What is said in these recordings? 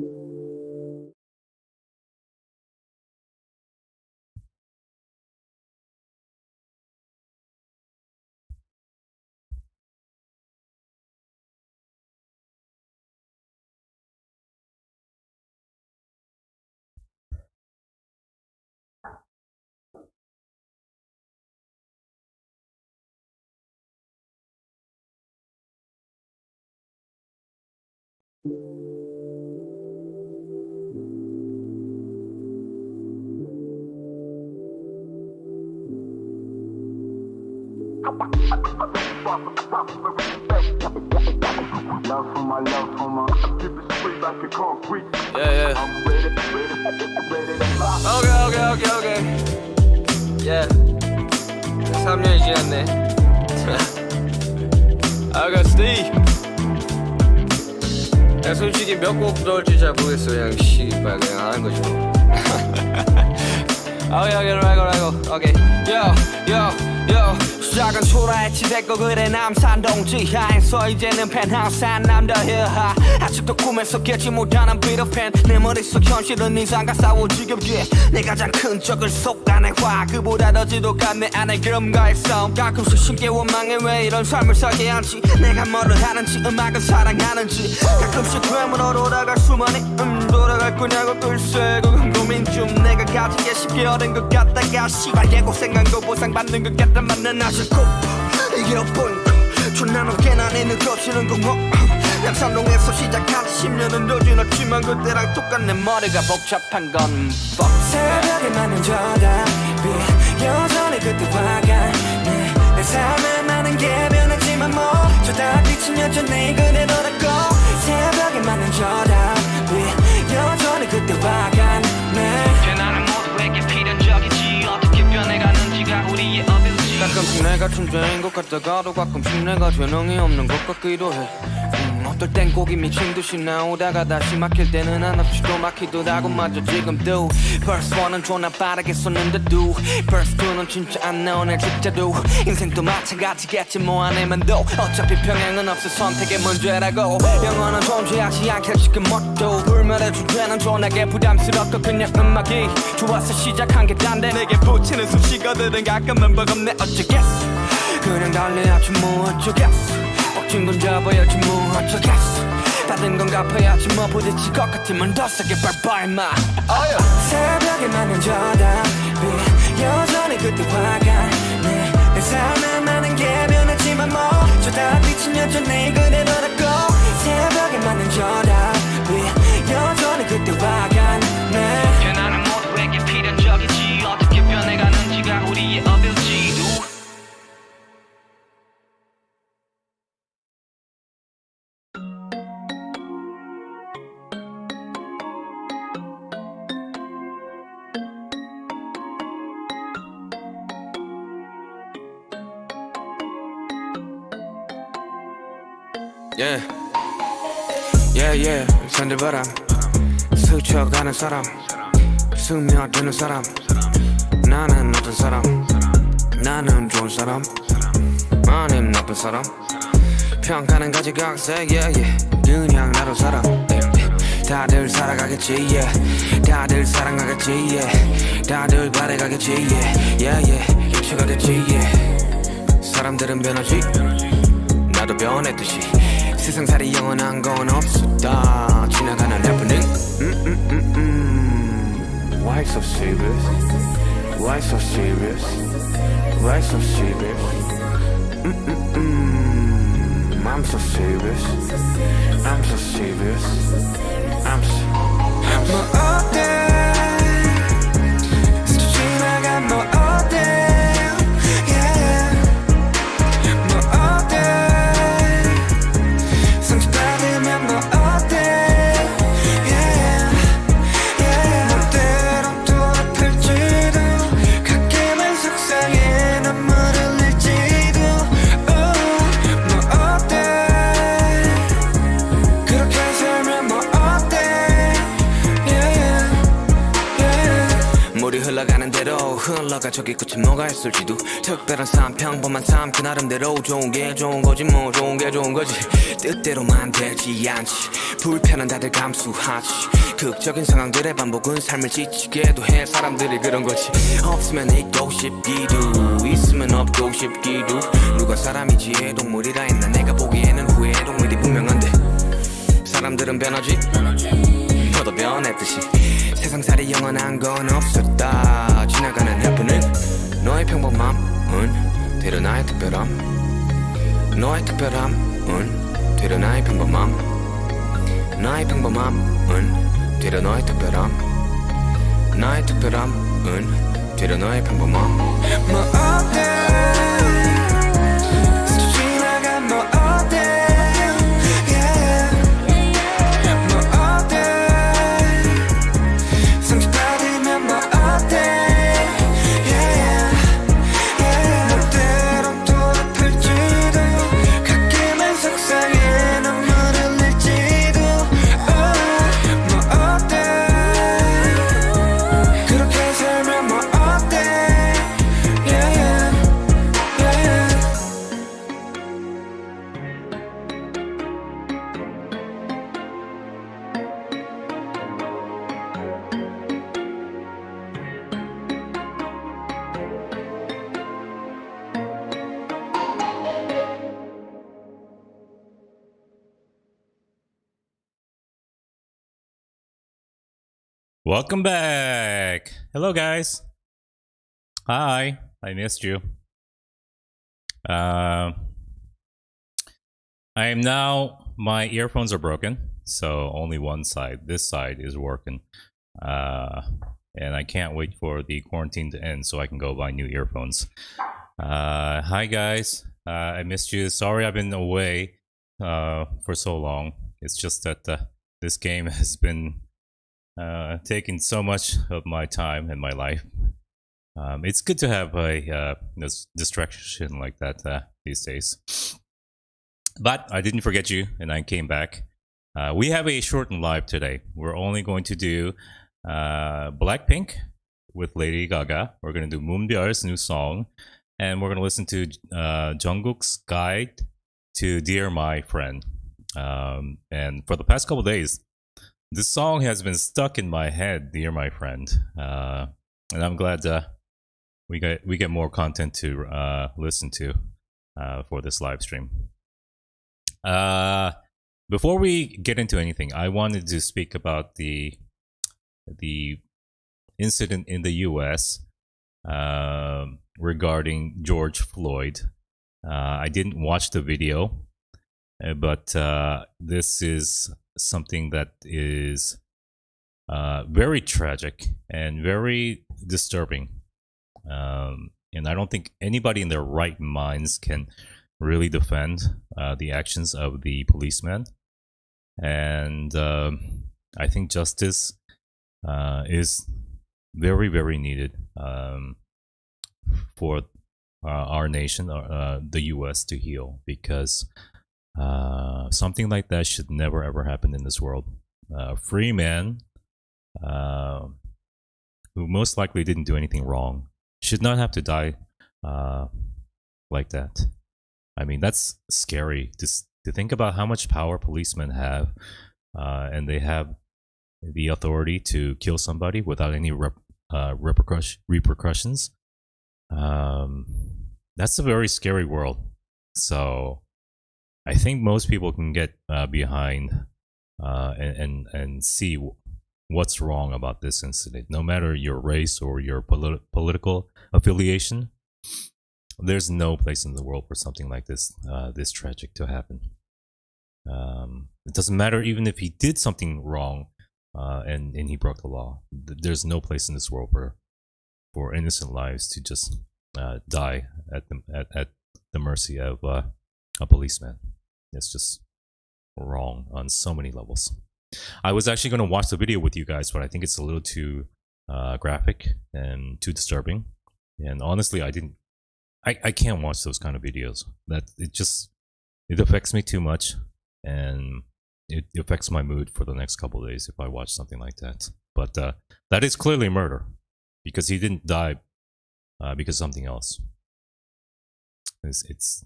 Yeah. Okay. Yeah. 3년이 지났네. I got Steve. 야, 솔직히 몇 곡 넣을지 잘 모르겠어. 그냥 씨발 그냥 하는 거지 뭐. 라이고. 오케이. Yo. 시작은 초라했지 됐고 그래 남산 지하에서 이제는 펜하우스 한 남자야. 아직도 꿈에서 깨지 못하는 비트팬. 내 머릿속 현실은 이상과 싸워 지겹게. 내 가장 큰 적을 속아내 화. 그보다 더 지독한 내 안에 그럼과의 싸움. 가끔씩 쉽게 원망해 왜 이런 삶을 살게 한지. 내가 뭐를 하는지 음악을 사랑하는지. 가끔씩 괴물로 돌아갈 수만이 돌아갈 거냐고 글쎄 그건 고민 중. 내가 가지게 쉽게 얻은 것 같다가 씨발 예고생한 거 보상받는 것 같단 말은 아직 이게 포인트. 존나 높게 난 있는 거치는 공허. 양산동에서 시작한 10년은 더 지났지만 그때랑 똑같네. 머리가 복잡한 건 fuck. 새벽에 맞는 저답이 여전히 그때와 같네. 내 삶에 많은 게 변했지만 뭐 저답빛은 여전히 그대로라고. 새벽에 맞는 저답이 여전히 그때와 같네. 변화는 모두에게 필연적이지. 어떻게 변해가는지가 우리의 어빌지. 가끔씩 내가 천재인 것 같다가도 가끔씩 내가 재능이 없는 것 같기도 해. 어떨 땐 곡이 미친 듯이 나오다가 다시 막힐 때는 한없이 또 막히더라고. 마저 지금도 Verse 1은 존나 빠르게 썼는데도 Verse 2는 진짜 안 나오네 진짜도. 인생도 마찬가지겠지 뭐 안 해면 도 어차피 평행은 없어 선택의 문제라고. 영원은 존재하지 않길 지금 뭣도 불멸의 주제는 존나게 부담스럽고 그냥 음악이 좋아서 시작한 게 딴데 내게 붙이는 수식어들은 가끔은 버겁네. 어쩌겠어 그냥 달려야지 뭐 어쩌겠어. 진 건 잡아야지 뭐 어쩌겠어. 받은 건 갚아야지 뭐 부딪힐 것 같으면 더 세게 밟아 임마. 새벽에 맞는 저답이 여전히 그때와 같네. 내 삶에 많은 게 변했지만 뭐 저답빛은 여전히 그대로라고. 새벽에 맞는 저답이 여전히 그때와 같네. 변화는 모두에게 필연적이지. 어떻게 변해가는지가 우리의 어빌지. Yeah. 산들바람 스쳐가는 사람 스며드는 사람. 나는 어떤 사람. 나는 좋은 사람 아님 나쁜 사람. 평가는 가지각색 그냥 나로 살아. 다들 살아가겠지 다들 사랑하겠지 다들 바래가겠지 입체가 됐지 사람들은 변하지 나도 변했듯이. 세상살이 영원한 건 없어. 다 지나가는 happening. Why so serious? Why so serious? Why so serious? I'm so serious. I'm so serious. I'm so. 뭐 어때? 스쳐 지나간 뭐 어때? 그렇게 살면 뭐 흘러가는 대로 흘러가 저기 끝에 뭐가 있을지도 특별한 삶 평범한 삶 그 나름대로 좋은 게 좋은 거지 뭐 좋은 게 좋은 거지 뜻대로만 되지 않지 불편한 다들 감수하지 극적인 상황들의 반복은 삶을 지치게도 해 사람들이 그런 거지 없으면 있고 싶기도 있으면 없고 싶기도 누가 사람이지 동물이라 했나 내가 보기에는 후회의 동물이 분명한데 사람들은 변하지 너도 변했듯이 세상살이 영원한 건 없었다 지나가는 해프닝 너의 평범함은 되려 나의 특별함 너의 특별함은 되려 나의 평범함 나의 평범함은 되려 너의 특별함 나의 특별함은 되려 너의 평범함 뭐 어때 스쳐 지나간 뭐 어때 Welcome back. Hello, guys. Hi. I missed you. I am now. My earphones are broken, so only one side. This side is working. And I can't wait for the quarantine to end so I can go buy new earphones. Hi, guys. I missed you. Sorry, I've been away for so long. It's just that this game has been taking so much of my time and my life. It's good to have a distraction like that these days. But I didn't forget you, and I came back. We have a shortened live today. We're only going to do BLACKPINK with Lady Gaga. We're going to do MOONBYUL's new song, and we're going to listen to Jungkook's guide to Dear My Friend. And for the past couple days, this song has been stuck in my head, Dear My Friend, and I'm glad we get more content to listen to for this live stream. Before we get into anything, I wanted to speak about the incident in the U.S. Regarding George Floyd. I didn't watch the video, but this is something that is very tragic and very disturbing. And I don't think anybody in their right minds can really defend the actions of the policeman. And I think justice is very, very needed for our nation, the U.S., to heal, because something like that should never ever happen in this world. A free man who most likely didn't do anything wrong should not have to die like that. I mean, that's scary to think about how much power policemen have, and they have the authority to kill somebody without any repercussions. That's a very scary world. So I think most people can get behind and see what's wrong about this incident. No matter your race or your political affiliation, there's no place in the world for something like this, this tragic to happen. It doesn't matter even if he did something wrong and he broke the law. There's no place in this world for innocent lives to just die at the mercy of a policeman. It's just wrong on so many levels. I was actually going to watch the video with you guys, but I think it's a little too graphic and too disturbing. And honestly, I can't watch those kind of videos. That it affects me too much, and it affects my mood for the next couple of days if I watch something like that. But that is clearly murder. because he didn't die because of something else. It's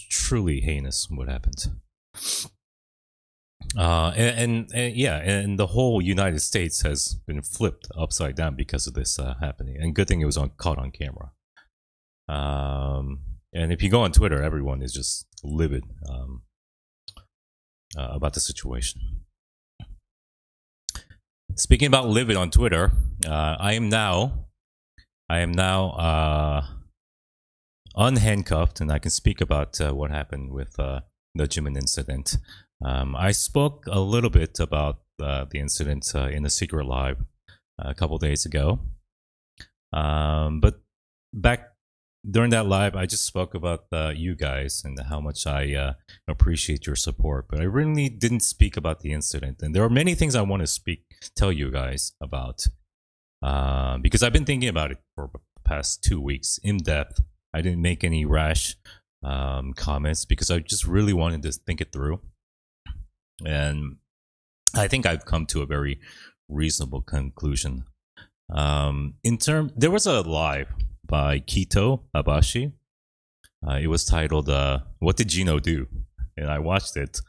truly heinous what happened. And yeah, and the whole United States has been flipped upside down because of this happening. And good thing it was caught on camera. And if you go on Twitter, everyone is just livid about the situation. Speaking about livid on Twitter, I am now unhandcuffed, and I can speak about what happened with the Jimin incident. I spoke a little bit about the incident in a secret live a couple days ago, but back during that live, I just spoke about you guys and how much I appreciate your support. But I really didn't speak about the incident, and there are many things I want to tell you guys about, because I've been thinking about it for the past 2 weeks in depth. I didn't make any rash comments because I just really wanted to think it through, and I think I've come to a very reasonable conclusion. There was a live by Kito Abashi. It was titled "What Did JINO Do?" and I watched it.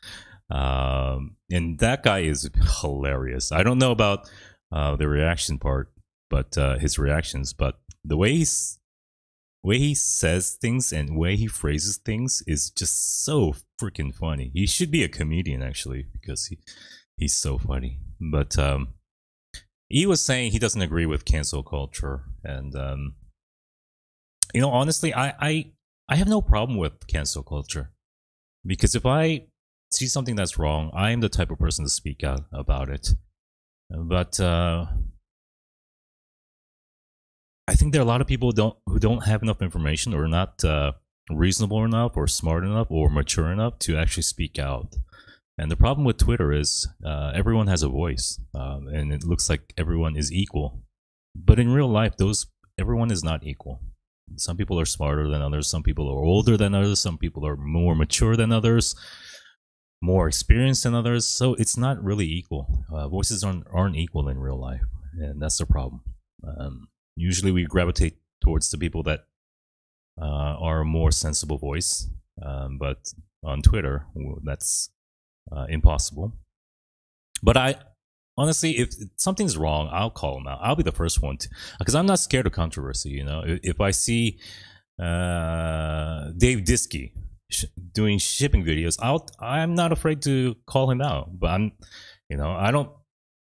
And that guy is hilarious. I don't know about the reaction part, but his reactions, but the way he says things and the way he phrases things is just so freaking funny. He should be a comedian actually, because he's so funny. But he was saying he doesn't agree with cancel culture, and honestly, I have no problem with cancel culture, because if I see something that's wrong, I am the type of person to speak out about it. But I think there are a lot of people who don't have enough information, or not reasonable enough, or smart enough, or mature enough to actually speak out. And the problem with Twitter is everyone has a voice, and it looks like everyone is equal. But in real life, everyone is not equal. Some people are smarter than others. Some people are older than others. Some people are more mature than others, more experienced than others. So it's not really equal. Voices aren't equal in real life, and that's the problem. Usually we gravitate towards the people that are a more sensible voice, but on Twitter, that's impossible. But honestly, if something's wrong, I'll call them out. I'll be the first one to, because I'm not scared of controversy. If I see Dave Diskey doing shipping videos, I'm not afraid to call him out. But I don't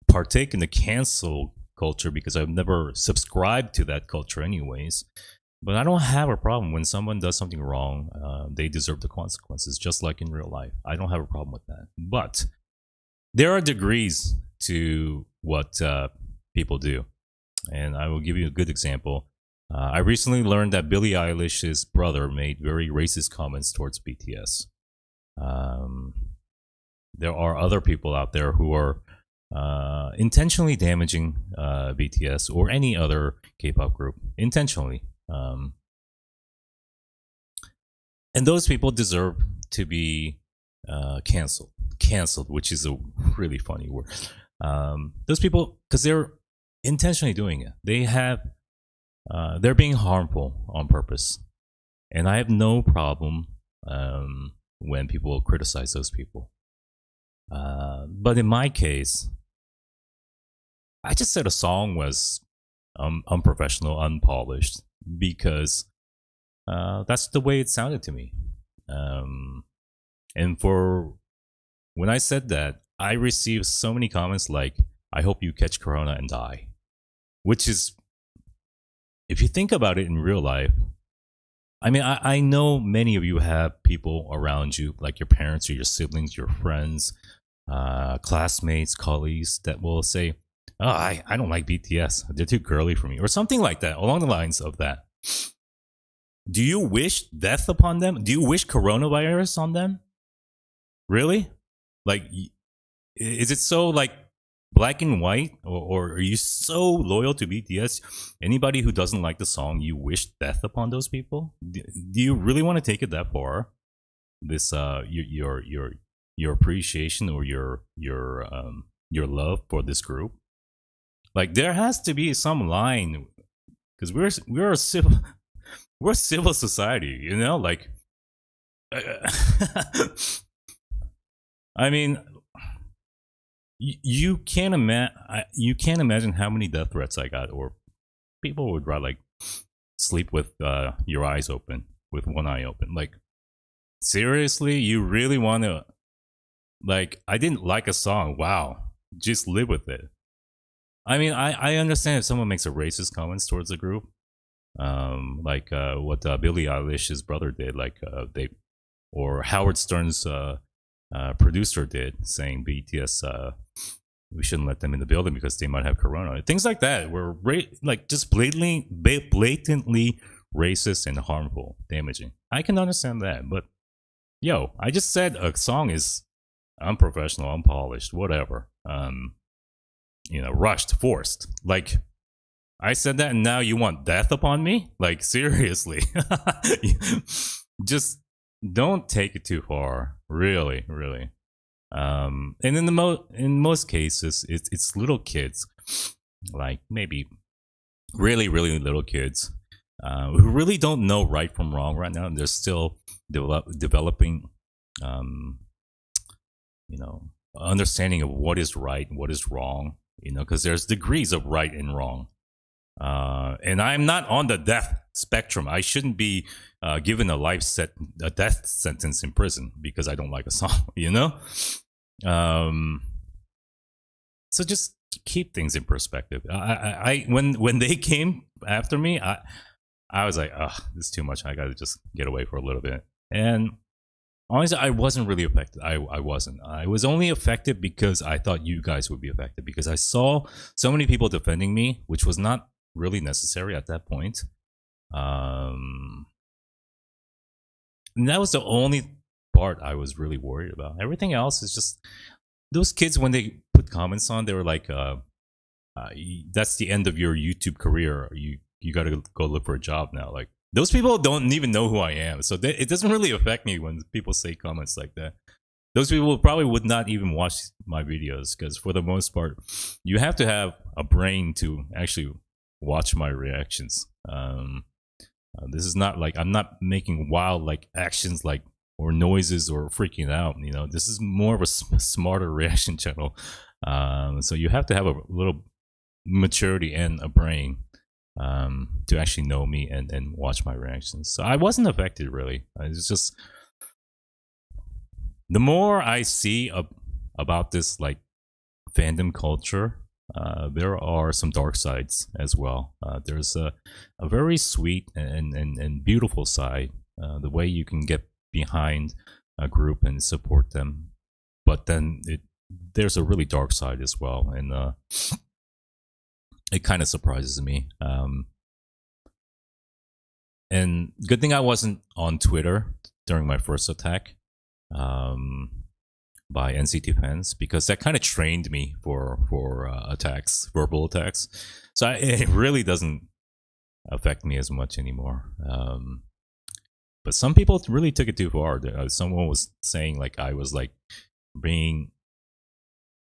partake in the cancel culture because I've never subscribed to that culture anyways. But I don't have a problem when someone does something wrong. They deserve the consequences, just like in real life. I don't have a problem with that. But there are degrees to what people do. And I will give you a good example. I recently learned that Billie Eilish's brother made very racist comments towards BTS. There are other people out there who are intentionally damaging BTS or any other K-pop group, intentionally. And those people deserve to be canceled, which is a really funny word. Those people, because they're intentionally doing it, they're being harmful on purpose, and I have no problem when people criticize those people. But in my case, I just said a song was unprofessional, unpolished, because that's the way it sounded to me. And when I said that, I received so many comments like, "I hope you catch corona and die," which is, if you think about it in real life, I mean, I know many of you have people around you, like your parents or your siblings, your friends, classmates, colleagues, that will say, "Oh, I don't like BTS. They're too girly for me," or something like that, along the lines of that. Do you wish death upon them? Do you wish coronavirus on them? Really? Like, is it so like black and white, or are you so loyal to BTS? Anybody who doesn't like the song, you wish death upon those people? Do you really want to take it that far? This your appreciation or your love for this group? Like there has to be some line because we're a civil society, you know. Like, I mean, you can't imagine how many death threats I got, or people would rather like sleep with your eyes open, with one eye open. Like, seriously, you really want to? Like, I didn't like a song. Wow, just live with it. I mean, I understand if someone makes a racist comments towards the group, like what Billie Eilish's brother did, like they or Howard Stern's producer did, saying BTS we shouldn't let them in the building because they might have corona, things like that. Were like just blatantly racist and harmful, damaging. I can understand that, but yo, I just said a song is unprofessional, unpolished, whatever. You know, rushed, forced. Like, I said that and now you want death upon me? Like, seriously. Just don't take it too far. Really, really. And in most cases, it's little kids, like maybe really, really little kids, who really don't know right from wrong right now. And they're still developing, you know, understanding of what is right and what is wrong. You know, because there's degrees of right and wrong. And I'm not on the death spectrum. I shouldn't be given a death sentence in prison because I don't like a song. You know, so just keep things in perspective. When they came after me, I was like, oh, this is too much. I got to just get away for a little bit. And honestly, I wasn't really affected. I wasn't. I was only affected because I thought you guys would be affected, because I saw so many people defending me, which was not really necessary at that point. And that was the only part I was really worried about. Everything else is just those kids, when they put comments on, they were like, that's the end of your YouTube career. You got to go look for a job now. Like, those people don't even know who I am. So it doesn't really affect me when people say comments like that. Those people probably would not even watch my videos, because for the most part, you have to have a brain to actually watch my reactions. This is not like I'm not making wild like actions like or noises or freaking out. You know, this is more of a smarter reaction channel. So you have to have a little maturity and a brain to actually know me and watch my reactions. So I wasn't affected really. It's just the more I see about this like fandom culture, there are some dark sides as well. There's a very sweet and beautiful side, the way you can get behind a group and support them, but then there's a really dark side as well, and it kind of surprises me. And good thing I wasn't on Twitter during my first attack by NCT fans, because that kind of trained me for attacks, verbal attacks. So it really doesn't affect me as much anymore. But some people really took it too far. Someone was saying like I was like being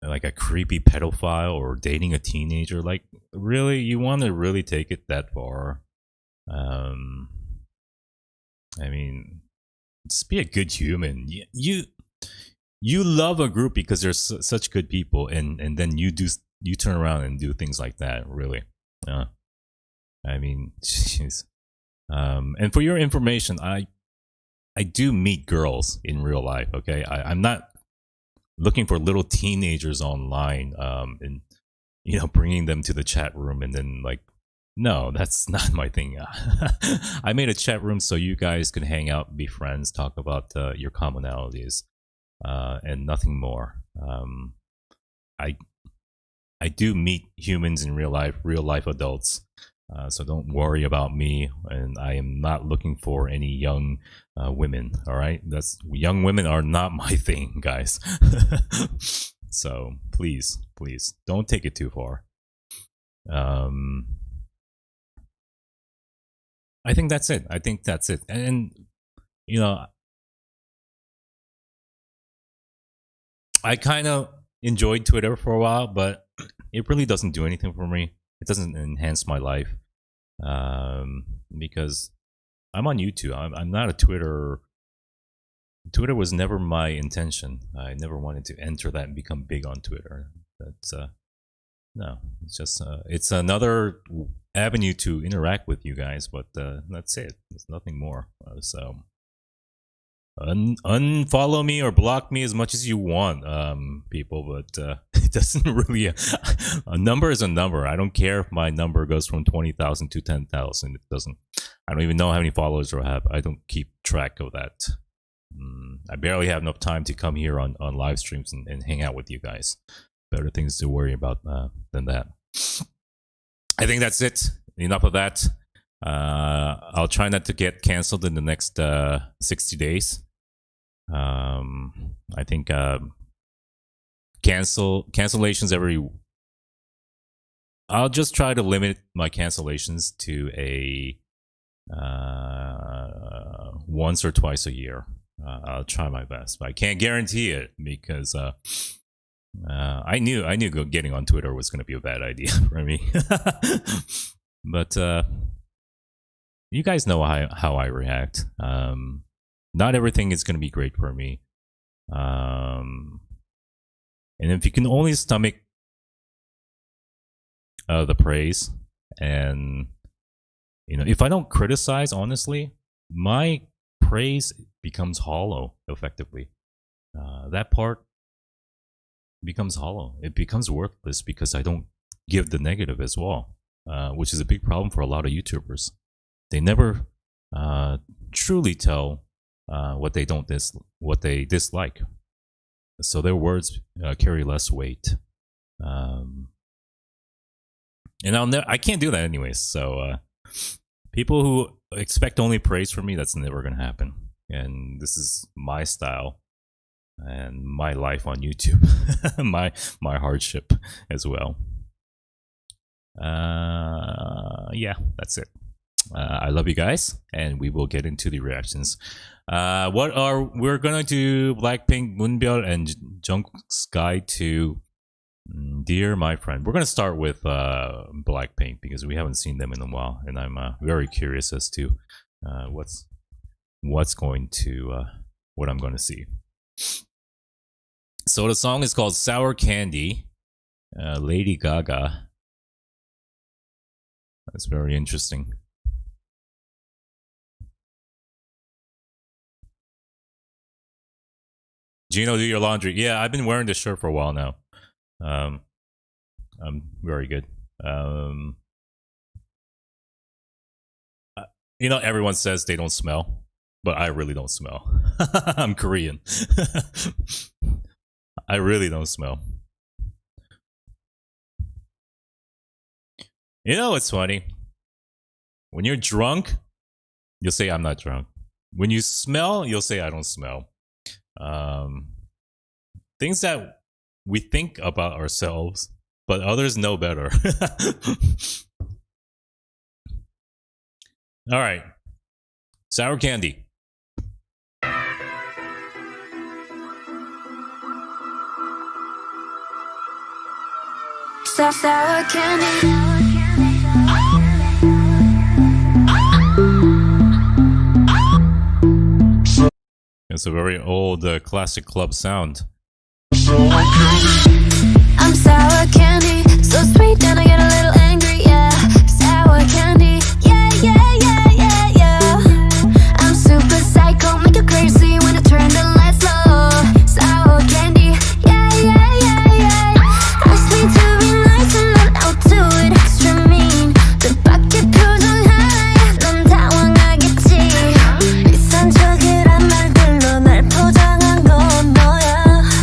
like a creepy pedophile or dating a teenager. Like, really, you want to really take it that far? I mean, just be a good human. You love a group because they're such good people, and then you turn around and do things like that. Really, I mean, jeez. And for your information, I do meet girls in real life. Okay, I'm not looking for little teenagers online, and bringing them to the chat room and then like, no, that's not my thing. I made a chat room so you guys can hang out, be friends, talk about your commonalities, and nothing more. I do meet humans in real life adults. So don't worry about me, and I am not looking for any young women. All right, young women are not my thing, guys. So please don't take it too far. I think that's it. And I kind of enjoyed Twitter for a while, but it really doesn't do anything for me. It doesn't enhance my life because I'm on YouTube. I'm not a Twitter. Twitter was never my intention. I never wanted to enter that and become big on Twitter. That's no, it's just it's another avenue to interact with you guys, but that's it. There's nothing more. So unfollow me or block me as much as you want, people, but it doesn't really. A number is a number. I don't care if my number goes from 20,000 to 10,000. It doesn't. I don't even know how many followers I have. I don't keep track of that. I barely have enough time to come here on live streams and hang out with you guys. Better things to worry about than that. I think that's it. Enough of that. I'll try not to get canceled in the next 60 days. I think cancellations every. I'll just try to limit my cancellations to a once or twice a year. I'll try my best, but I can't guarantee it because I knew getting on Twitter was going to be a bad idea for me. But you guys know how I react. Not everything is going to be great for me. And if you can only stomach the praise, and if I don't criticize, honestly, my praise becomes hollow effectively. That part becomes hollow. It becomes worthless because I don't give the negative as well, which is a big problem for a lot of YouTubers. They never truly tell what they dislike, so their words carry less weight. And I can't do that anyways. So people who expect only praise from me, that's never gonna happen. And this is my style and my life on YouTube, my hardship as well. Yeah, that's it. I love you guys, and we will get into the reactions. We're gonna do BLACKPINK, MOONBYUL, and Jungkook's guide to Dear My Friend. We're gonna start with BLACKPINK because we haven't seen them in a while, and I'm very curious as to what I'm going to see. So the song is called Sour Candy, Lady Gaga. That's very interesting. JINO, do your laundry. Yeah, I've been wearing this shirt for a while now. I'm very good. Everyone says they don't smell, but I really don't smell. I'm Korean. I really don't smell. It's funny. When you're drunk, you'll say I'm not drunk. When you smell, you'll say I don't smell. Things that we think about ourselves, but others know better. All right. Sour Candy. Sour candy. It's a very old classic club sound. I'm sour candy, so sweet and I get a little angry, yeah. Sour candy, yeah, yeah, yeah, yeah, yeah. I'm super psycho, make you crazy when I turn the lights low. Sour candy, yeah, yeah, yeah, yeah. Ask me to be nice and then I'll do it extra mean. 그 밖에 표정하에 넌 당황하겠지. 비싼 척이란 말들로 날 포장한 건 뭐야.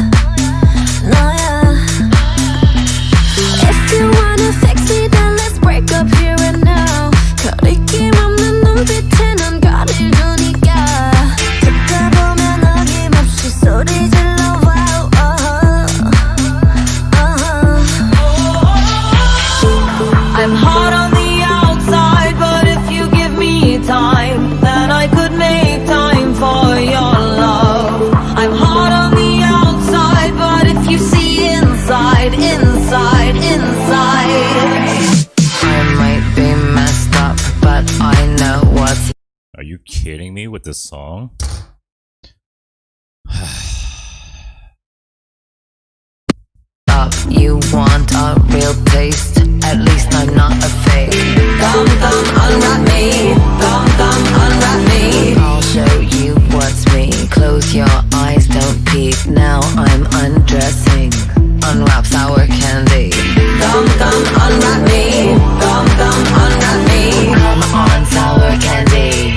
with this song. You want a real taste? At least I'm not a fake. Come, unwrap me. Come, unwrap me. I'll show you what's me. Close your eyes, don't peek. Now I'm undressing. Unwrap sour candy. Come, unwrap me. Come, unwrap me. Come on, sour candy.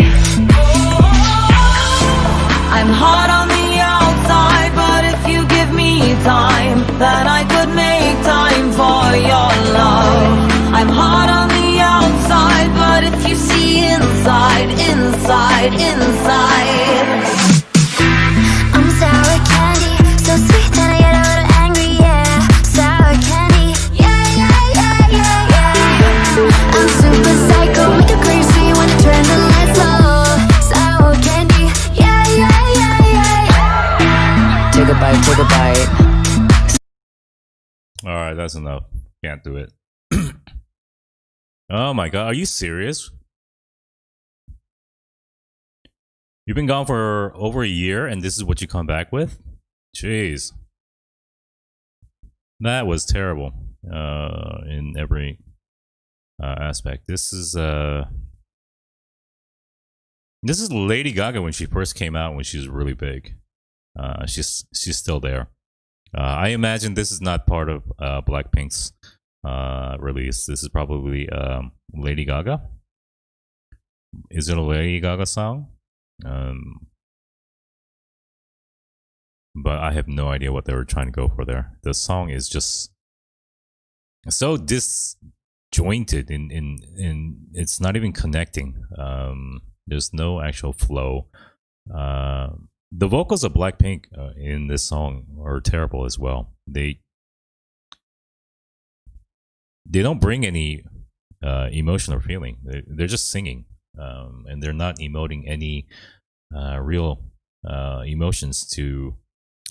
I'm hot on the outside, but if you give me time, then I could make time for your love. I'm hot on the outside, but if you see inside, inside, inside. I'm sour candy, so sweet that I get a little angry, yeah. Sour candy, yeah, yeah, yeah, yeah, yeah. I'm super psycho, make you crazy when I turn the lights low. Sour candy, yeah, yeah, yeah, yeah, yeah. Take a bite, take a bite. Alright, that's enough. Can't do it. Oh my god, are you serious? You've been gone for over a year and this is what you come back with? Jeez. That was terrible. In every aspect. This is Lady Gaga when she first came out, when she was really big. She's still there. I imagine this is not part of BLACKPINK's release. This is probably Lady Gaga. Is it a Lady Gaga song? But I have no idea what they were trying to go for there. The song is just so disjointed in it's not even connecting. There's no actual flow. The vocals of BLACKPINK in this song are terrible as well. They don't bring any emotion or feeling. They're just singing, and they're not emoting any real emotions to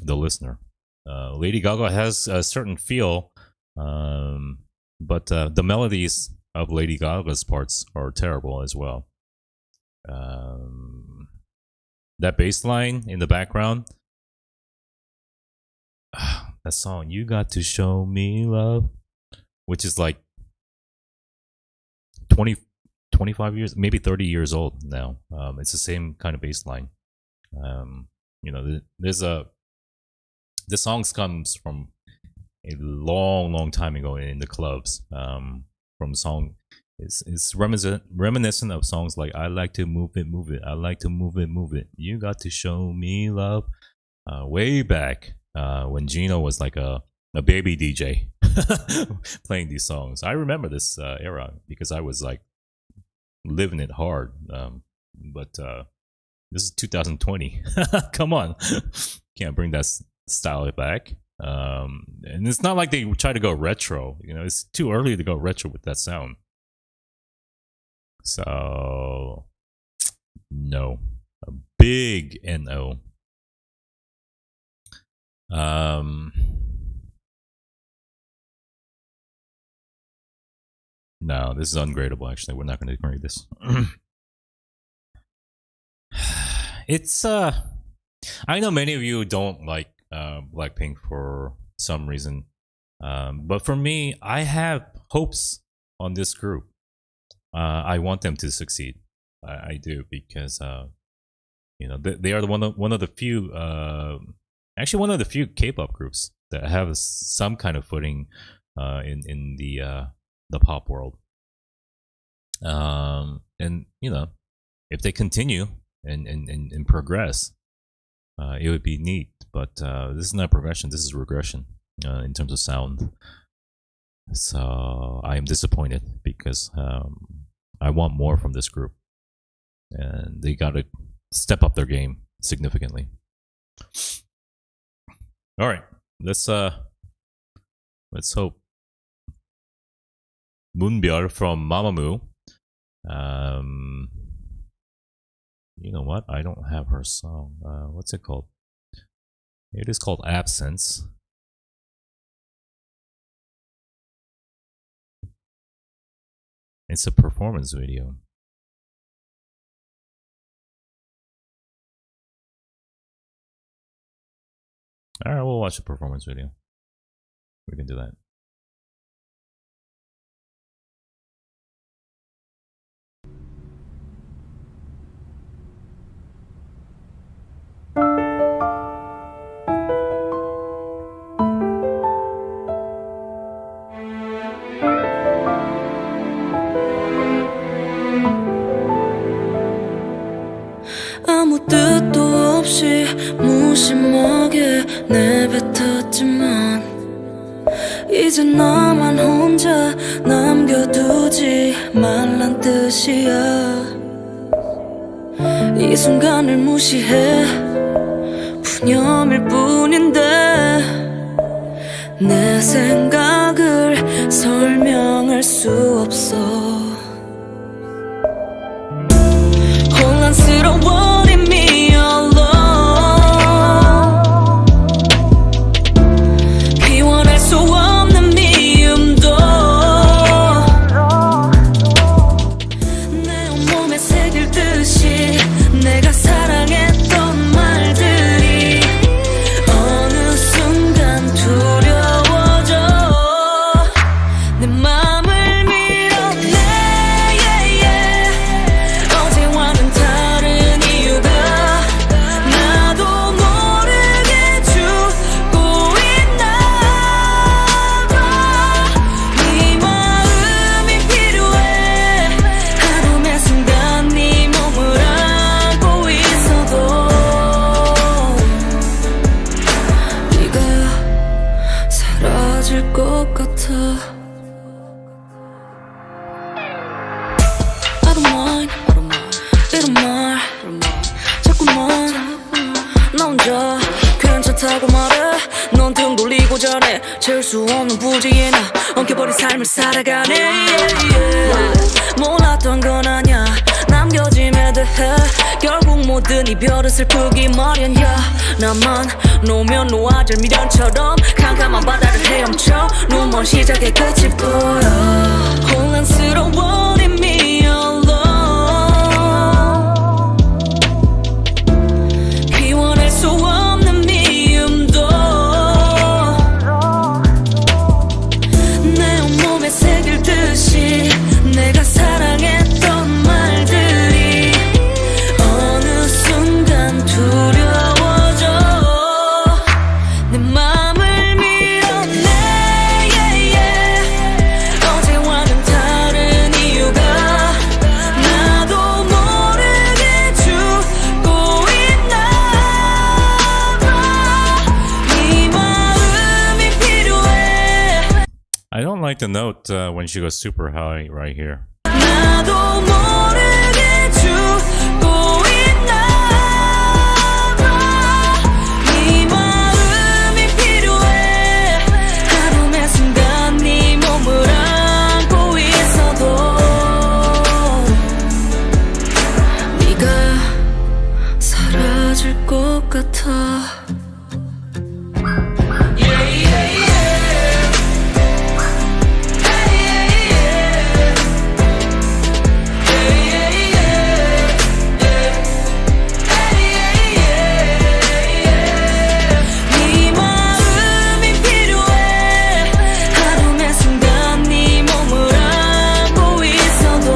the listener. Lady Gaga has a certain feel, but the melodies of Lady Gaga's parts are terrible as well. That bass line in the background, that song, "You Got to Show Me Love," which is like 20, 25 years, maybe 30 years old now. It's the same kind of bass line. You know, this song comes from a long time ago in the clubs. From a song, it's reminiscent of songs like "I Like to Move It, Move It," "I Like to Move It, Move It," "You Got to Show Me Love," way back when JINO was like a baby DJ playing these songs. I remember this era because I was like living it hard. But this is 2020. Come on, can't bring that style back. And it's not like they try to go retro. You know, it's too early to go retro with that sound. So no, a big no. No, this is ungradable. Actually, we're not going to grade this. It's I know many of you don't like BLACKPINK for some reason, but for me, I have hopes on this group. I want them to succeed. I do, because you know, they are one of the few, actually one of the few K-pop groups that have some kind of footing in the pop world. And you know, if they continue and progress, it would be neat. But this is not progression. This is regression in terms of sound. So I am disappointed because I want more from this group, and they got to step up their game significantly. All right, let's hope MOONBYUL from Mamamoo. You know what? I don't have her song. What's it called? It is called Absence. It's a performance video. Alright, we'll watch the performance video. We can do that. 아무 뜻도 없이 무심하게 내뱉었지만 이제 나만 혼자 남겨두지 말란 뜻이야. 이 순간을 무시해 푸념일 뿐인데 내 생각을 설명할 수 없어. 혼란스러워 leave me alone. 피원할 수 없는 미움도 내 온몸에 새길 듯이 내가 사랑했던 말들이 어느 순간 두려워져. 내 맘을 밀어내 어제와는 다른 이유가 나도 모르게 죽고 있나 봐. 네 마음이 필요해. 하루의 순간 네 몸을 안고 있어도 네가 사라질 것 같아. I don't mind 이런 말 자꾸만 나 혼자 괜찮다고 말해. 넌 등 돌리고 잘해. 채울 수 없는 부지에 나 엉켜버린 삶을 살아가네. 몰랐던 건 아냐 남겨짐에 대해. 결국 모든 이별은 슬프기 마련이야. 나만 놓으면 놓아질 미련처럼 캄캄한 바다를 헤엄쳐. 눈먼 시작의 끝이 보여. 혼란스러워 leave me alone. 피원할 수 없는 미움도 내 온몸에 새길 듯이 내가 사랑했던 말들이 어느 순간 두려워져. 내 맘을 밀어내 어제와는 다른 이유가 나도 모르게 죽고 있나 봐. 네 마음이 필요해. I don't like the note when she goes super high right here. 나도 모르게 죽고 있나 봐. 네 마음이 필요해. 하루의 순간 네 몸을 안고 있어도 네가 사라질 것 같아. 네 마음이 필요해. 하루의 순간 네 몸을 안고 있어도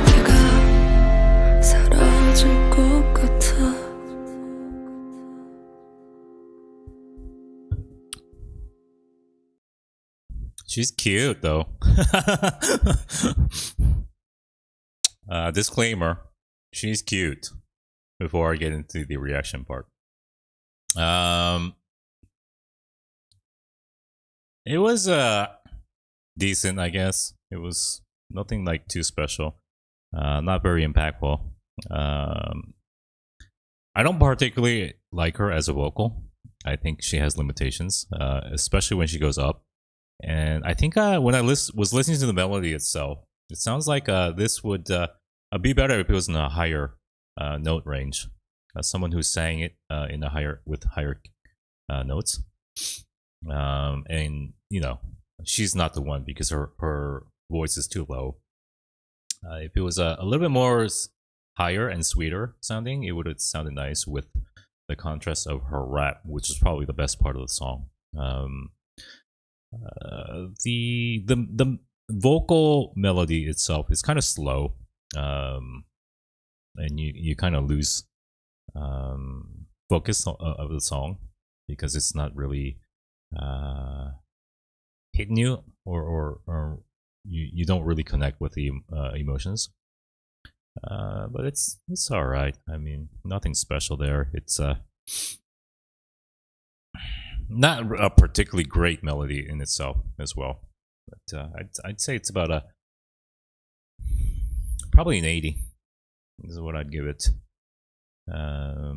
네가 사라질 것 같아. She's cute though. Disclaimer, she's cute. Before I get into the reaction part. It was decent, I guess. It was nothing like too special. Not very impactful. I don't particularly like her as a vocal. I think she has limitations, especially when she goes up. And I think when I was listening to the melody itself, it sounds like this would be better if it was in a higher note range. Someone who sang it in a higher notes. And you know, she's not the one because her voice is too low. If it was a little bit more higher and sweeter sounding, it would have sounded nice with the contrast of her rap, which is probably the best part of the song. The vocal melody itself is kind of slow, and you kind of lose focus of the song because it's not really hitting you, or you don't really connect with the emotions. But it's all right. I mean, nothing special there. It's not a particularly great melody in itself as well. But I'd say it's about probably an 80. This is what I'd give it. Yeah,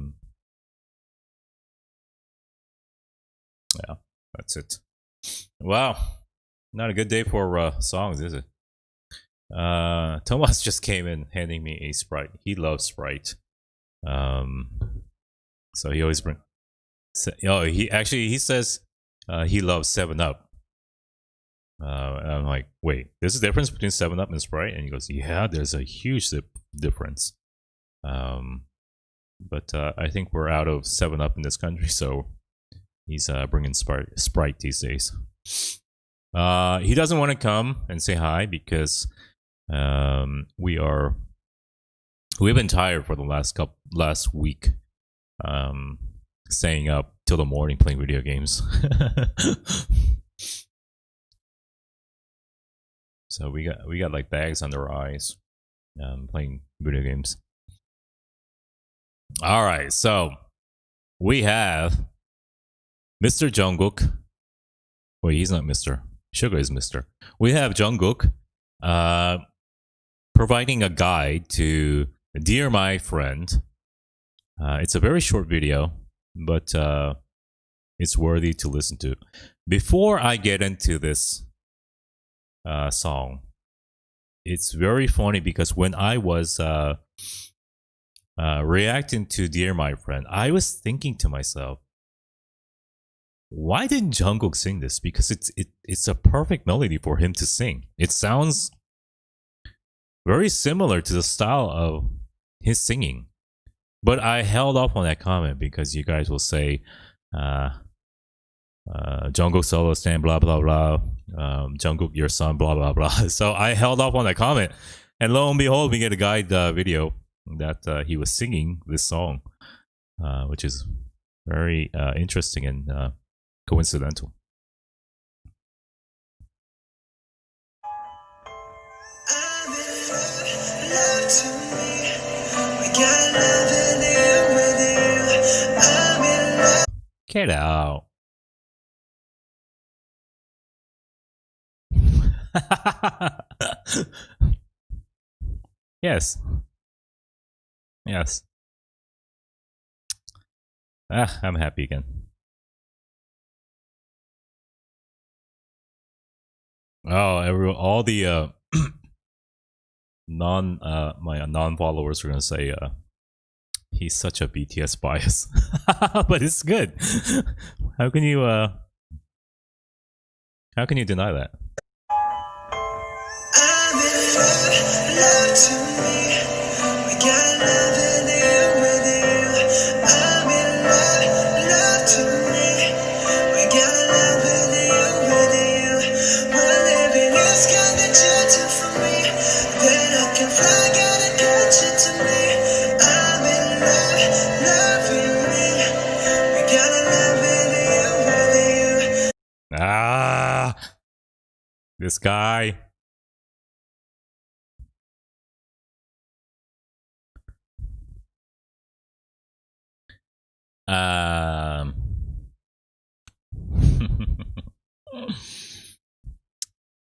that's it. Wow, not a good day for songs, is it? Thomas just came in handing me a Sprite. He loves Sprite. So he always he says he loves 7-Up. And I'm like, wait, there's a difference between 7-Up and Sprite? And he goes, yeah, there's a huge difference. But I think we're out of 7-Up in this country, so he's bringing Sprite these days. He doesn't want to come and say hi because we've been tired for the last week, staying up till the morning playing video games. So we got like bags under our eyes, playing video games. All right, so we have Mr. Jungkook. Wait, he's not Mr. Sugar is Mr. We have Jungkook providing a guide to Dear My Friend. It's a very short video, but it's worthy to listen to. Before I get into this song, it's very funny because when I was reacting to Dear My Friend, I was thinking to myself, why didn't Jungkook sing this? Because it's a perfect melody for him to sing. It sounds very similar to the style of his singing. But I held off on that comment because you guys will say Jungkook solo stand blah blah blah, Jungkook your son blah blah blah. So I held off on that comment, and lo and behold, we get a guide video that he was singing this song, which is very interesting and coincidental. Get out. Yes. Yes. I'm happy again. Oh, all the my non-followers are gonna say he's such a BTS bias, but it's good. How can you deny that? This guy.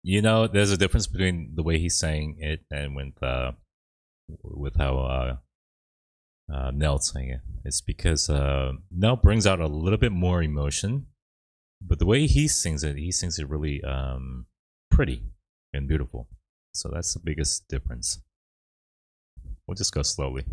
You know, there's a difference between the way he's saying it and with how Nell's saying it. It's because Nell brings out a little bit more emotion, but the way he sings it really pretty and beautiful. So that's the biggest difference. We'll just go slowly.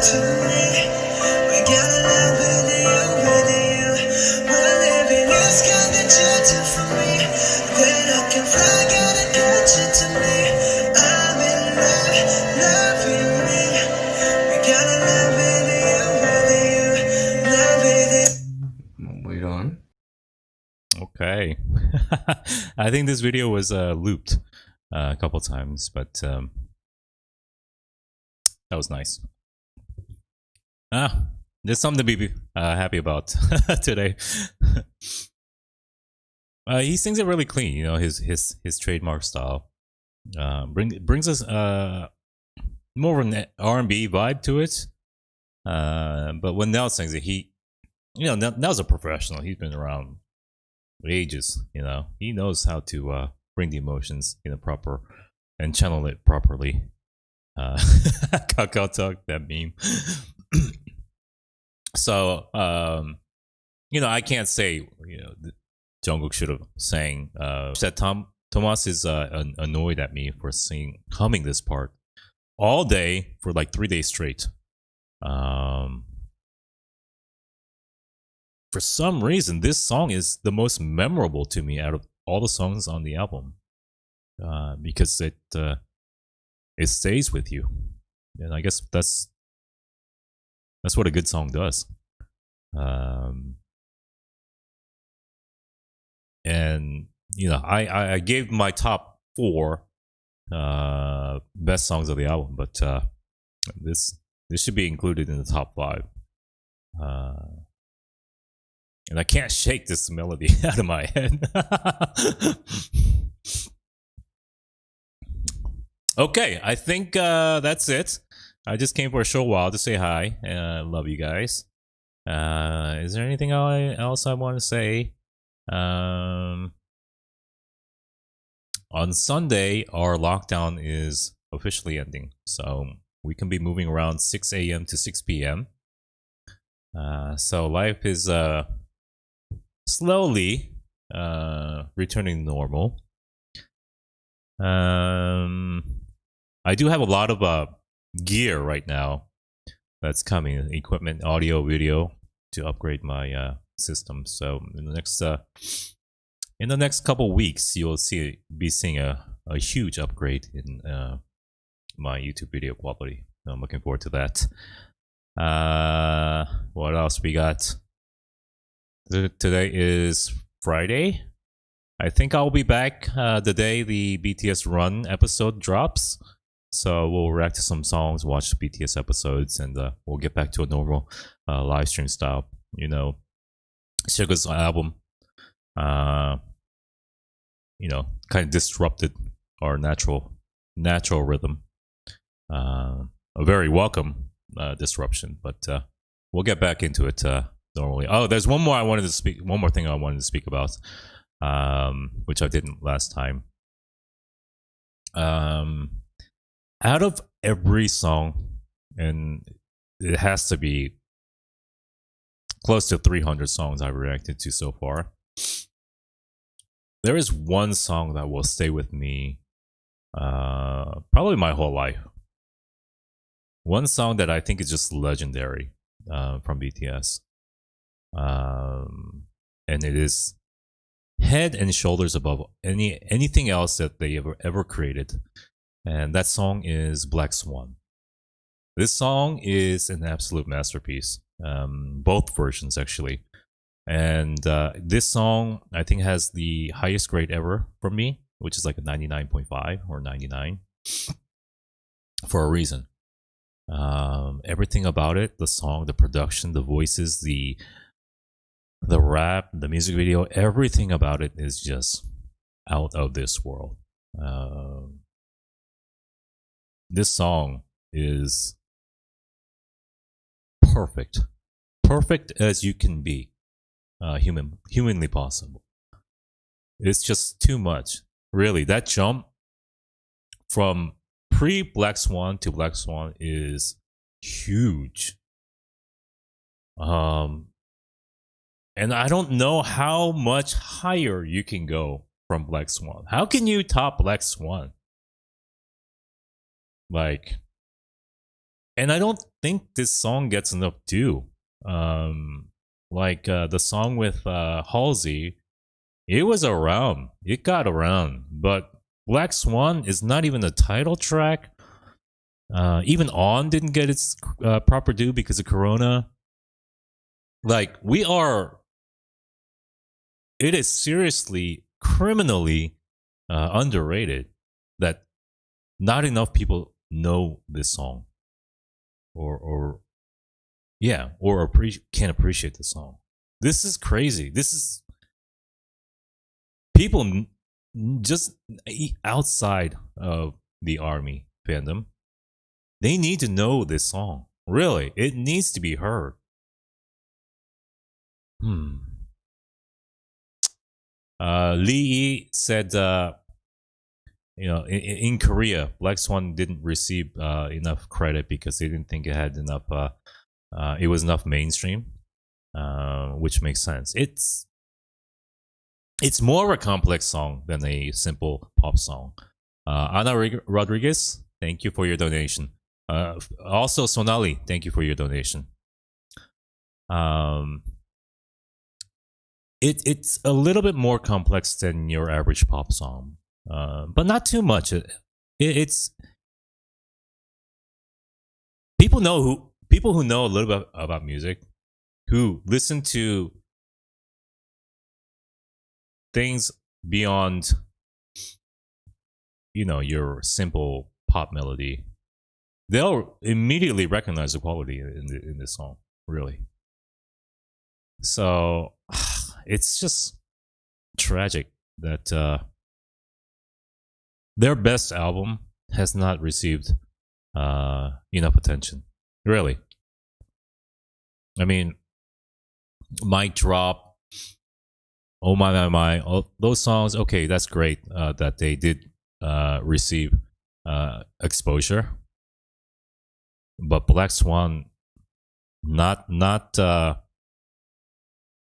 to me. We got a love with you, with you. We're living is kinda gentle for me. When I can fly, gotta catch it to me. I'm in love, loving me. We got a love with you, love with you. Wait on. Okay. I think this video was looped a couple times, but that was nice. There's something to be happy about today. He sings it really clean, you know, his trademark style. Brings us more of an R&B vibe to it. But when Nell sings it, Nell's a professional. He's been around ages, you know. He knows how to bring the emotions in a proper and channel it properly. Kakao Talk, that meme. So, you know, I can't say, you know, Jungkook should have sang. That Thomas is annoyed at me for humming this part all day for like 3 days straight. For some reason, this song is the most memorable to me out of all the songs on the album, because it stays with you, and I guess that's what a good song does. And you know, I gave my top 4 best songs of the album, but this should be included in the top 5. And I can't shake this melody out of my head. Okay, I think that's it. I just came for a short while to say hi. I love you guys. Is there anything else I want to say? On Sunday, our lockdown is officially ending. So we can be moving around 6 a.m. to 6 p.m. So life is slowly returning to normal. I do have a lot of gear right now that's coming, equipment, audio, video, to upgrade my system. So in the next couple weeks, you'll be seeing a huge upgrade in my YouTube video quality. I'm looking forward to that. What else we got? Today is Friday. I think I'll be back the day the BTS Run episode drops. So we'll react to some songs, watch the BTS episodes, and we'll get back to a normal live stream style. You know, Suga's album, you know, kind of disrupted our natural rhythm. A very welcome disruption, but we'll get back into it normally. Oh, there's one more thing I wanted to speak about, which I didn't last time. Out of every song, and it has to be close to 300 songs I've reacted to so far, there is one song that will stay with me probably my whole life. One song that I think is just legendary from BTS. And it is head and shoulders above anything else that they ever created. And that song is Black Swan. This song is an absolute masterpiece. Both versions, actually. And this song, I think, has the highest grade ever from me, which is like a 99.5 or 99, for a reason. Everything about it, the song, the production, the voices, the rap, the music video, everything about it is just out of this world. This song is perfect as you can be, humanly possible. It's just too much, really. That jump from pre-Black Swan to Black Swan is huge. And I don't know how much higher you can go from Black Swan. How can you top Black Swan? Like, And I don't think this song gets enough due. Like the song with Halsey, it was around. It got around. But Black Swan is not even a title track. Even On didn't get its proper due because of Corona. Like, it is seriously, criminally underrated that not enough people know this song. Or can't appreciate the song. This is crazy. This is people just outside of the army fandom. They need to know this song. Really, it needs to be heard. Lee Yi said, in Korea, Black Swan didn't receive enough credit because they didn't think it had enough. It was enough mainstream, which makes sense. It's more of a complex song than a simple pop song. Ana Rodriguez, thank you for your donation. Also, Sonali, thank you for your donation. It's a little bit more complex than your average pop song, but not too much. It's people who know a little bit about music, who listen to things beyond, your simple pop melody. They'll immediately recognize the quality in this song, really. So it's just tragic that their best album has not received enough attention. Really. I mean, Mic Drop, Oh My, all those songs, okay, that's great that they did receive exposure. But Black Swan, not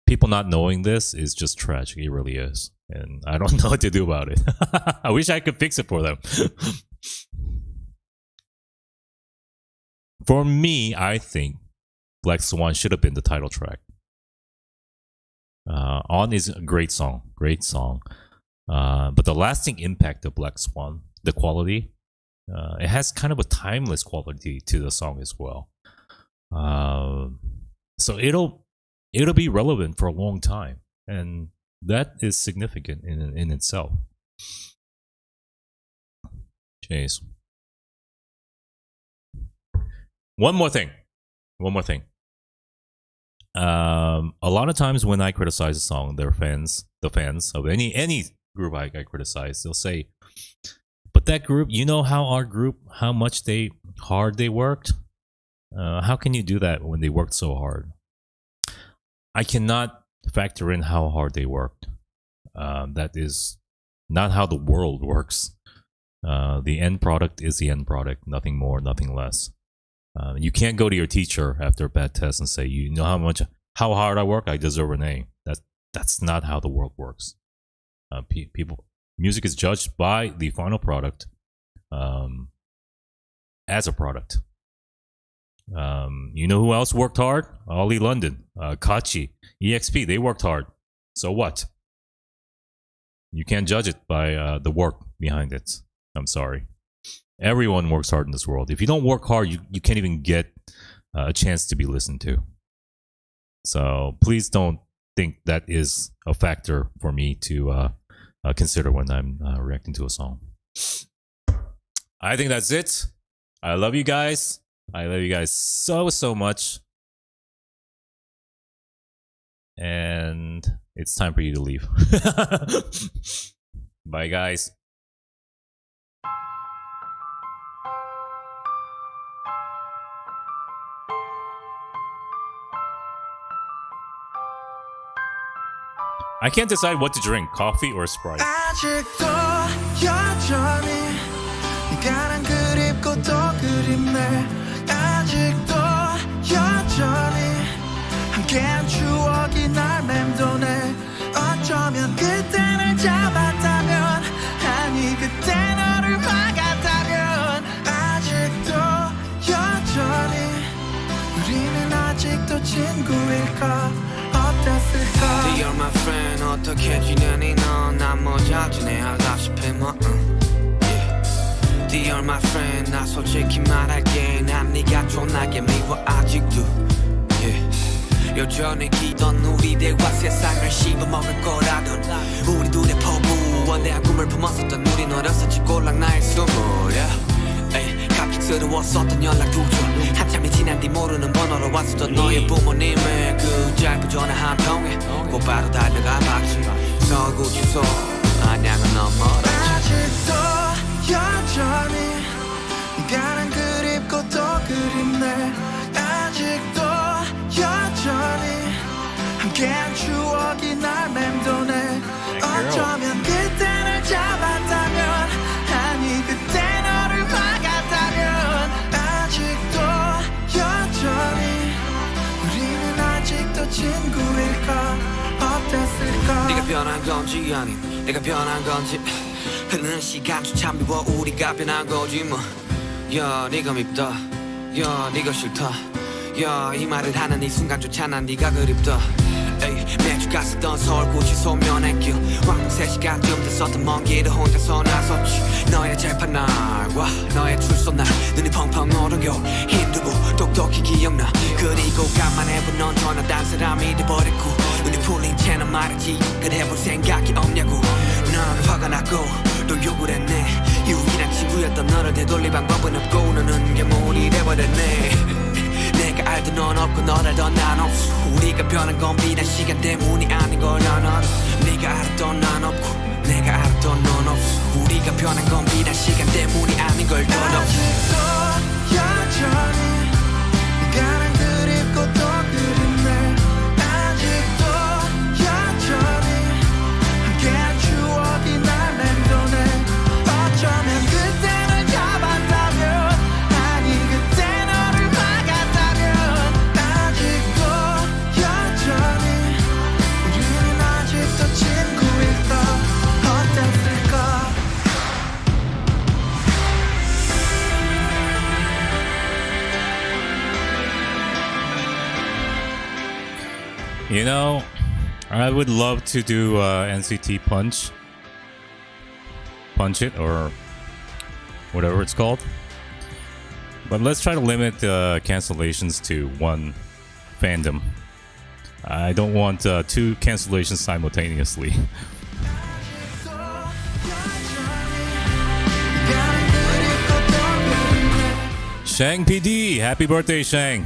people not knowing this is just tragic. It really is. And I don't know what to do about it. I wish I could fix it for them. For me, I think Black Swan should have been the title track. On is a great song. But the lasting impact of Black Swan, the quality, it has kind of a timeless quality to the song as well. So it'll be relevant for a long time, and that is significant in itself. Jeez. One more thing. A lot of times when I criticize a song, the fans of any group I criticize, they'll say, "But that group, how much hard they worked? How can you do that when they worked so hard?" I cannot factor in how hard they worked. That is not how the world works. The end product is the end product, nothing more, nothing less. You can't go to your teacher after a bad test and say, how hard I work, I deserve an A. That's not how the world works. Music is judged by the final product as a product. You know who else worked hard? Ollie London, Kachi, EXP, they worked hard. So what? You can't judge it by the work behind it. I'm sorry. Everyone works hard in this world. If you don't work hard, you can't even get a chance to be listened to. So please don't think that is a factor for me to consider when I'm reacting to a song. I think that's it. I love you guys. I love you guys so much. And it's time for you to leave. Bye, guys. I can't decide what to drink, coffee or Sprite. 아직도 여전히 네가 난 그립고 또 그립네. 아직도 여전히 함께한 추억이 날 맴도네. 어쩌면 그때 날 잡았다면, 아니 그때 너를 막았다면, 아직도 여전히 우리는 아직도 친구일까 어땠을까 Dear my friend 어떻게 지내니 넌난 잘 지내야다시피 뭐 Dear my friend 나 솔직히 말할게 난 네가 존나게 미워 아직도 여전히 기던 우리 대화 세상을 씹어먹을 거라던 우리 둘의 포부 원대한 꿈을 품었었던 우린 어렸었지 꼴랑 나의 스물 갑작스러웠었던 연락 두절 한참이 지난 뒤 모르는 번호로 왔었던 너의 부모님의 그 짧은 전화 한 통에 곧바로 달려가 봤지 서구 주소 안양은 너무 멀었지 아직도 여전히 네가 난 그립고 또 그립네 아직도 여전히 함께한 추억이 날 맴도네 어쩌면 그때를 잡았다면 아니 그때 너를 막았다면 아직도 여전히 우리는 아직도 친구일까 어땠을까 네가 변한 건지 아님 내가 변한 건지 흐르는 시간조차 미워 우리가 변한 거지 뭐야 네가 밉다 야 네가 싫다 야 이 말을 하는 이 순간조차 난 네가 그립다 에이, 매주 갔었던 서울구치 소면의 왕복 3시간쯤 됐었던 먼 길을 혼자서 나섰지 너의 재판날과 너의 출소날 눈이 펑펑 오른 겨울 힘들고 똑똑히 기억나 그리고 간만에 본 넌 전화 딴 사람이 돼버렸고 눈이 풀린 채는 말했지 그래 볼 생각이 없냐고 너는 화가 났고 또 욕을 했네 유일한 친구였던 너를 되돌릴 방법은 없고 너는 괴물이 돼버렸네 내가 알던 넌 없고 널 알던 난 없어 우리가 변한 건 비단 시간 때문이 아닌 걸 난 알아 네가 알았던 난 없고 내가 알았던 넌 없어 우리가 변한 건 비단 시간 때문이 아닌 걸 넌 없어 아직도 여전히 네가 난 그립고 또 그립네 아직도 여전히 함께한 추억이 날 맴도네 어쩌면 그때를 잡았다면 아니 그때 너를 막았다면 아직도 여전히 우리는 아직도 친구일까 어땠을까 You know, I would love to do NCT Punch It or whatever it's called. But let's try to limit cancellations to one fandom. I don't want two cancellations simultaneously. Shang PD, happy birthday, Shang.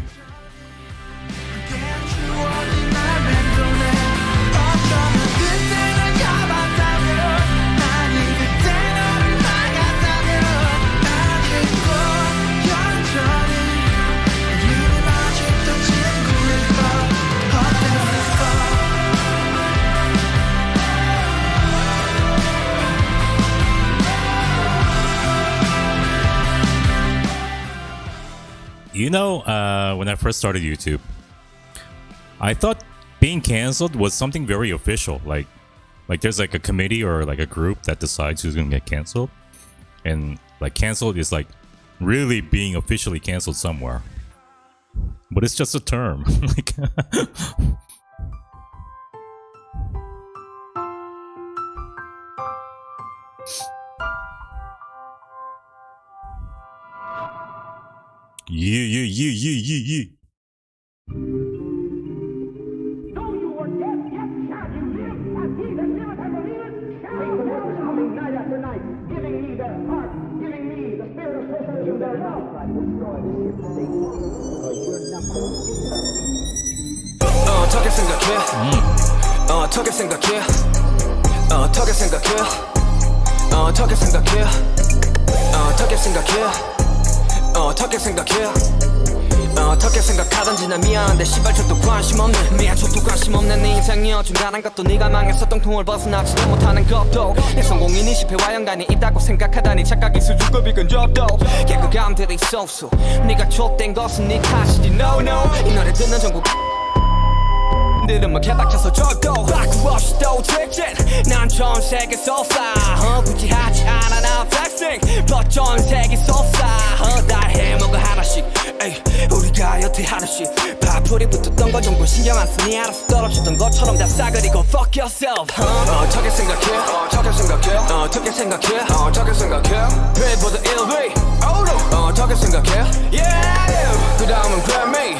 You know, when I first started YouTube, I thought being canceled was something very official. Like there's like a committee or like a group that decides who's gonna get canceled, and like canceled is like really being officially canceled somewhere. But it's just a term. Like. Yeah. 어떻게 생각해? 어떻게 생각해? 어떻게 생각해? 어떻게 생각해? 어떻게 생각해? 어떻게 생각해? 어떻게 생각하던지 난 미안한데 시발 저도 관심 없네 미안 저도 관심 없네 네 인생이어 중단한 것도 네가 망해서 똥통을 벗어나지도 못하는 것도 내 성공인이 실패와 연관이 있다고 생각하다니 착각이 수준급이 근접도 개그감들이 있었어 네가 족된 것은 네 탓이지 no 이 노래 듣는 전국 이름은 개박쳐서 절도 바꾸 없이 또 직진 난 전 세계 쏟아 굳이 하지 않아 나 flexing but 전 세계 쏟아 다 해먹어 하나씩 에이, 우리가 여태 하나씩 파풀이 붙었던 건 정도 신경 안 쓰니 알아서 떨어지던 것처럼 다 싸그리고 fuck yourself 어떻게 생각해 어떻게 생각해 어떻게 생각해 어떻게 생각해 배보다 1위 어떻게 생각해 yeah 그 다음은 Grammy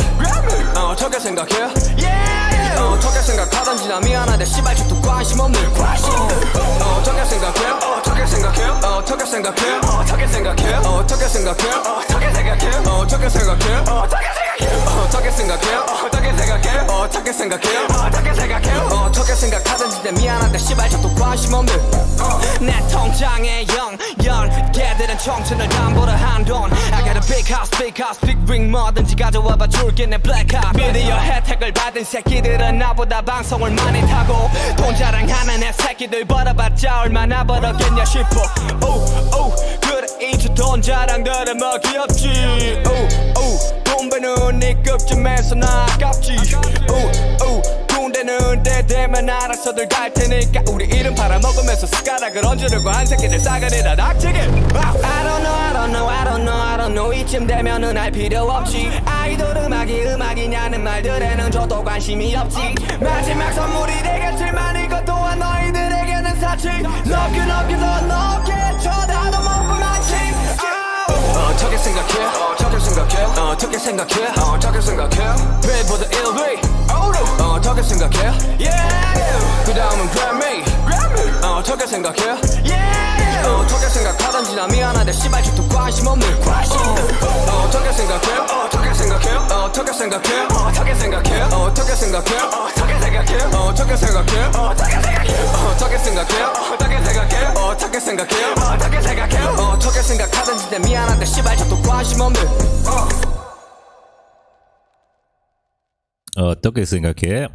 어떻게 생각해 yeah 어떻게 생각하던지 나 미안한데 씨발 저도 관심 없는 어떻게 생각해 어떻게 생각해 어떻게 생각해 어떻게 생각해 어떻게 생각해 어떻게 생각해 어떻게 생각해 어떻게 생각해 어떻게 생각해 어떻게 생각해 어떻게 생각해 어떻게 생각하던지 내 미안한데 씨발 저도 관심 없는 내 통장에 0 걔들은 청춘을 담보로 한돈 I got a big house big ring 뭐든지 가져와봐 줄게 내 black card 미디어 혜택을 받은 새끼들은 나보다 방송을 많이 타고 돈 자랑하는 애 새끼들 벌어봤자 얼마나 벌었겠냐 싶어 그래 이제 돈 자랑들은 뭐 귀엽지 돈 버는 네 급쯤에서 나 아깝지 군대는 때 되면 알아서들 갈 테니까 우리 이름 팔아먹으면서 숟가락을 얹으려고 한 새끼들 싸그리다 닥치게 I don't know 이쯤 되면은 알 필요 없지 아이돌 음악이냐는 말들에는 저도 관심이 없지 마지막 선물이 되겠지만 이것 또한 너희들에게는 사치 높게 더 높게 쳐다도 못 본 마치 어떻게 생각해 어떻게 생각해 어떻게 생각해 어떻게 생각해 배보다 1위 어떻게 생각해 yeah 그 다음은 Grammy 어떻게 생각해 yeah 어떻게 생각하던지 나 미안한데 씨발 저도 관심 없는 어떻게 생각해 어떻게 생각해 어떻게 생각해 어떻게 생각해 어떻게 생각해 어떻게 생각해 어떻게 생각해 어떻게 생각해 어떻게 생각해 어떻게 생각해 어떻게 생각해 어떻게 생각하던지 내 미안한데 씨발 저도 관심 없는 어떻게 생각해?